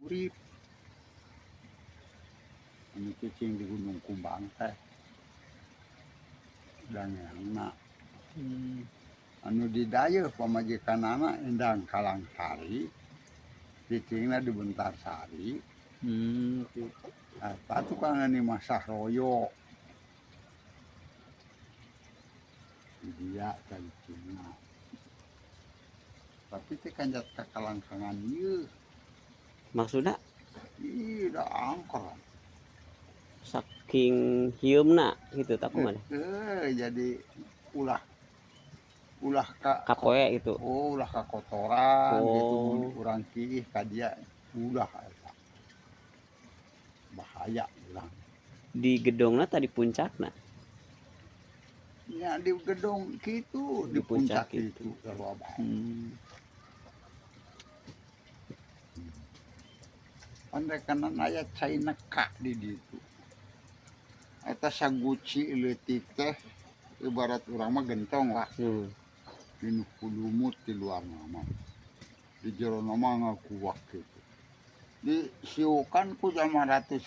urip. Anu cicing di Gunung Kumbang teh. Dangana. Anu di dayeuh pamajikanana Endang Kalangsari. Cicingna di Bentarsari. Eta tukang ani Masah Royo. Dia cicingna. Tapi teh kanjat ka kalangkangan ieu. Maksudnya Ih, da angker. saking hiumna gitu taku mana? Jadi ulah Kapoe gitu. ulah kakotoran gitu Oh. mun urang kiih ka dia ulah eta. Bahaya urang. Di gedongna tadi puncakna. Nya di gedung kitu Di di puncak puncak itu sarua bae. Pandekanan aya cai neka di ditu. Eta saguci leutik teh ibarat urang mah gentong lah. Pinuh ku lumut di luar mah. Di jero mah ngakuak gitu. Disiukan ku jama ratus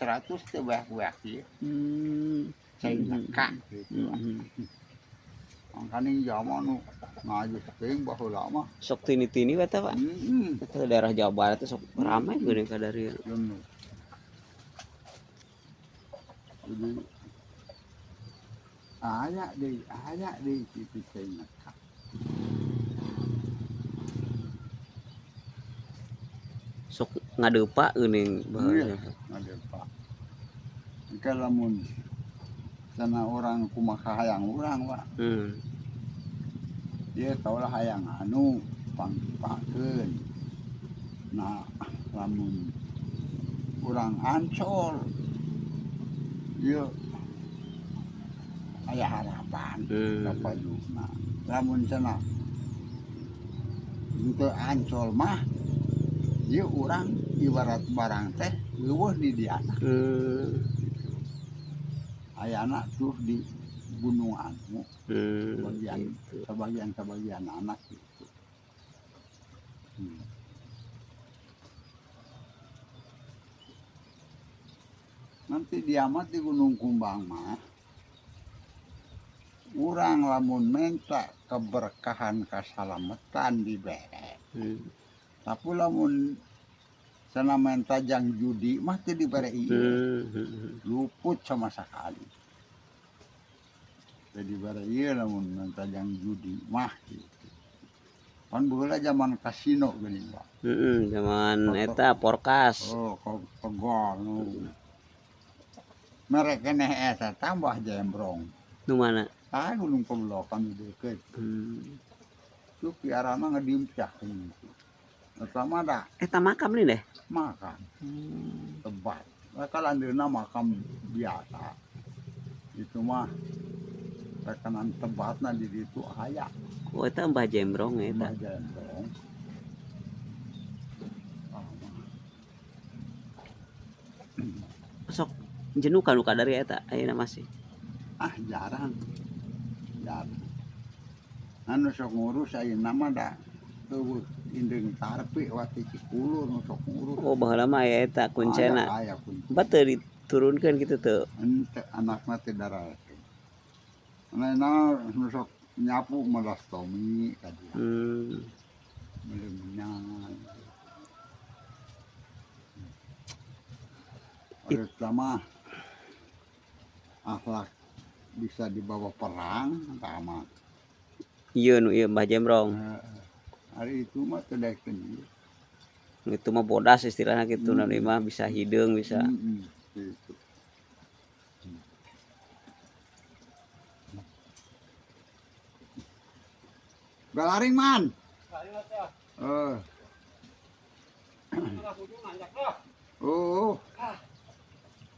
teh beak-beak ieu. Cai neka gitu. Mangkana jaman nu ngajus teuing baheula mah. Sok tini-tini eta Pak. Eta daerah Jawa Barat teh sok ramai geuning ka dari. Jadi aya deui kitu cai neka. Sok ngadeupa geuning baheula. Ngadeupa. Engke lamun sana orang kumaha hayang urang Pak. Ieu kaulah hayang anu pangkipakeun. Nah, lamun urang Ancol ieu aya harapan kapayuna. Lamun cenah henteu Ancol mah ieu urang ibarat barang teh eueuh di diana. Ayana tuh di Gunung Anu. Sebagian anak gitu. Nanti diamat di Gunung Kumbang mah urang lamun menta keberkahan kasalamatan dibere. Tapi lamun sana menta jang judi mah teu dibere ieu. Luput sama sekali. Jadi dibere ieu lamun menta jang judi mah gitu. Kan baheula zaman kasino geuning Pak. Zaman eta porkas. Oh, kogol nu. Merek keneh eta tambah jembrong. Nu mana? Gunung Pemlokan di deukeut. Itu piarana ngadimpjah gitu. Eta mah da Eta makam nih deh. makam. Tebat. Kalandeuna makam biasa. Itu mah rekanan tebatna di ditu aya. Oh, eta Mbah Jembrong eta. Mbah Jembrong. Sok jenuh ka nu kadari eta ayeuna masih. Jarang. Anu sok ngurus ayeuna mah da eueuh indeng tarpi wati Cikulur nu sok ngurus. Oh, baheula mah aya eta kuncena. Aya kuncena. Bat teu diturunkeun kitu teu. Henteu anakna teh daraekeun. Manehna nu sok nyapu melastomi ka dia. Beli minyak. Eta mah akhlak bisa dibawa perang sama. Ieu nu ieu Mbah Jembrong. Hari itu mah teu daekeun ieu. Itu mah bodas istilahna kitu na mah bisa hideung bisa. Gitu. Galaring man. Oh.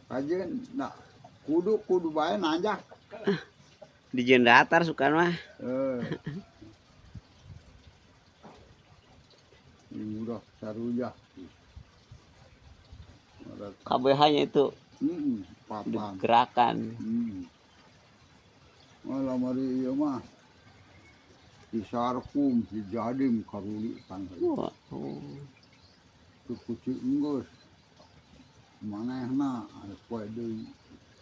Kajeun da kudu bae nanjak. Di jeun datar sukan mah. Udah saruyah. KBH-nya itu papan. Gerakan. Malah mari ieu mah di Sarkum, di Jadim karuli kan. Oh. Itu kuci enggeus. manehna poe deui.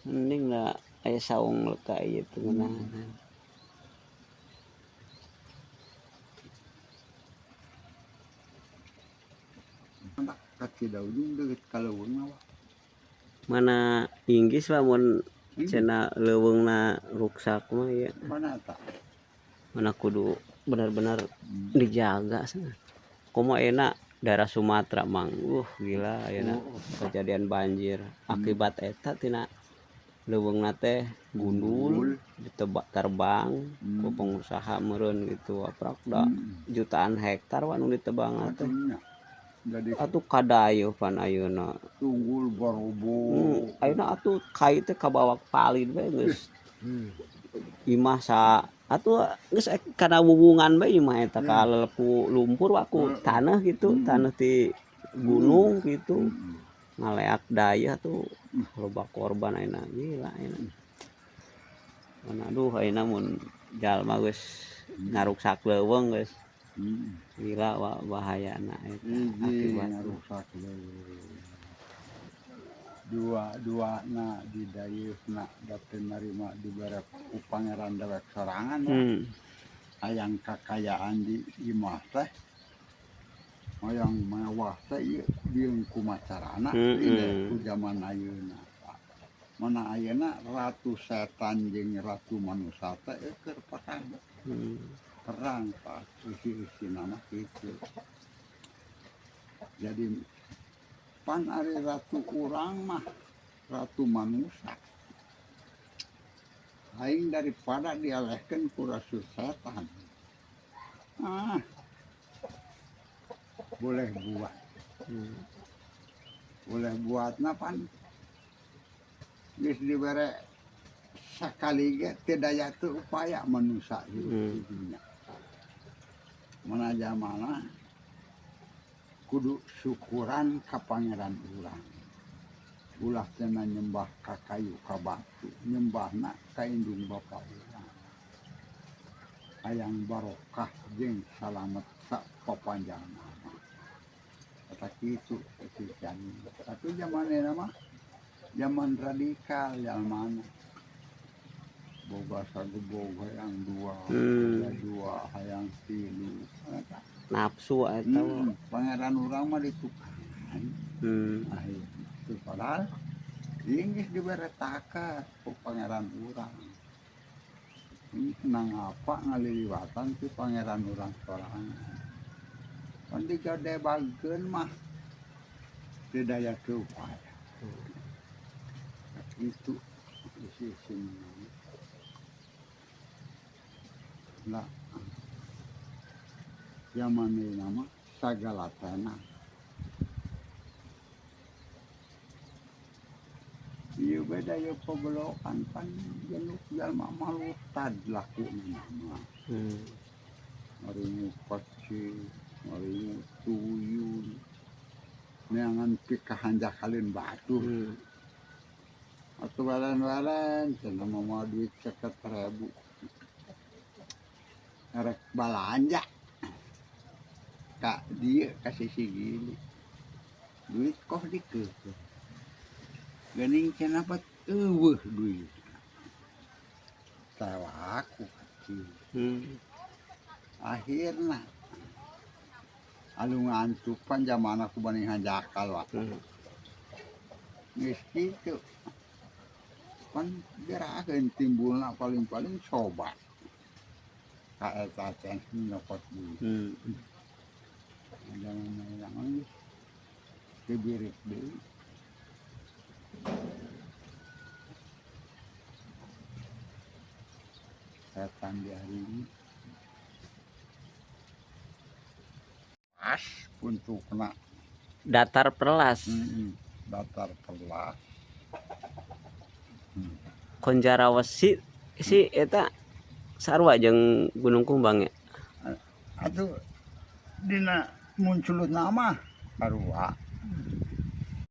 Mending lah aya saung leka ieu teu ngeunaheun. Anak kaki daun deukeut ka leuweung mah. Mana Inggris lamun cenah leuweungna ruksak mah ya. Mana eta? Mana kudu benar-benar dijaga sana. Komo enak daerah Sumatera mang gila ayeuna kejadian banjir akibat eta tina leuweungna teh gundul ditebak terbang ku pengusaha meureun gitu aprak da jutaan hektar anu ditebang teh. Jadi Atuh kadayeuh pan ayeuna. tunggul barobo. Ayeuna atuh kai teh kabawak palid we geus. Imah sa atuh geus kana wuwungan bae imah eta ka lelepu lumpur waku tanah gitu, tanah ti gunung gitu. Ngaleak daya tuh loba korban ayeuna gila ayeuna. Mana aduh ayeuna mun jalma geus ngaruksak leuweung geus gila bahayana eta akibat rusak dua-duana di dayeuhna dapat narima dibere ku pangeran dewek sorangan hayang kakayaan di imah teh hayang mewah teh ieu dieun ku macarana ku zaman ayeuna mana ayeuna ratu setan jeung ratu manusia teh keur perang pas isi nama gitu. Jadi pan ari ratu urang mah ratu manusia. Aing daripada dialehkeun ku ratu setan. Boleh buat. Boleh buatna pan geus dibere sakali ge teu daya teu upaya manusia hirup di dunia. Mana zamana kudu syukuran ka pangeran urang. Ulah cenah nyembah ka kayu ka batu, nyembahna ka indung bapa urang. Hayang barokah jeung salamet sak papanjang nama. Kata kitu kecikan. Tapi zamanena mah zaman radikal zamana. Boga sagebog hayang dua, hayang tilu. Nafsu eta pangeran urang mah ditukar. Itu padahal geus dibere taker ku pangeran urang. Ini kenang apa ngaliliwatan ti pangeran urang sorangan. Pan digadebageun mah teu daya teu upaya. Itu isi lah zaman ini nama sagala tanah ieu beda ieu pabolokan pan jenuk jalma malutad laku nama maringu pacing maringu tuyul neangan pikahanjak halin batu atuh balen-balen cenah mah duit 50.000 arek balanja ka dieu ka sisi gini duit kos dikeut geuning cenah pat eueuh duit tawaku kecil akhirna anu ngantupan zamana ku bani hanjakal waktu geus kitu pan gerakeun timbulna paling-paling coba ka eta teh nyokot duit jangan kebirik deui setan di hari ini pas untuk kena datar perlas datar perlas Konjarawesi si eta sarua jeung Gunung Kumbang ya atuh dina munculun nama sarua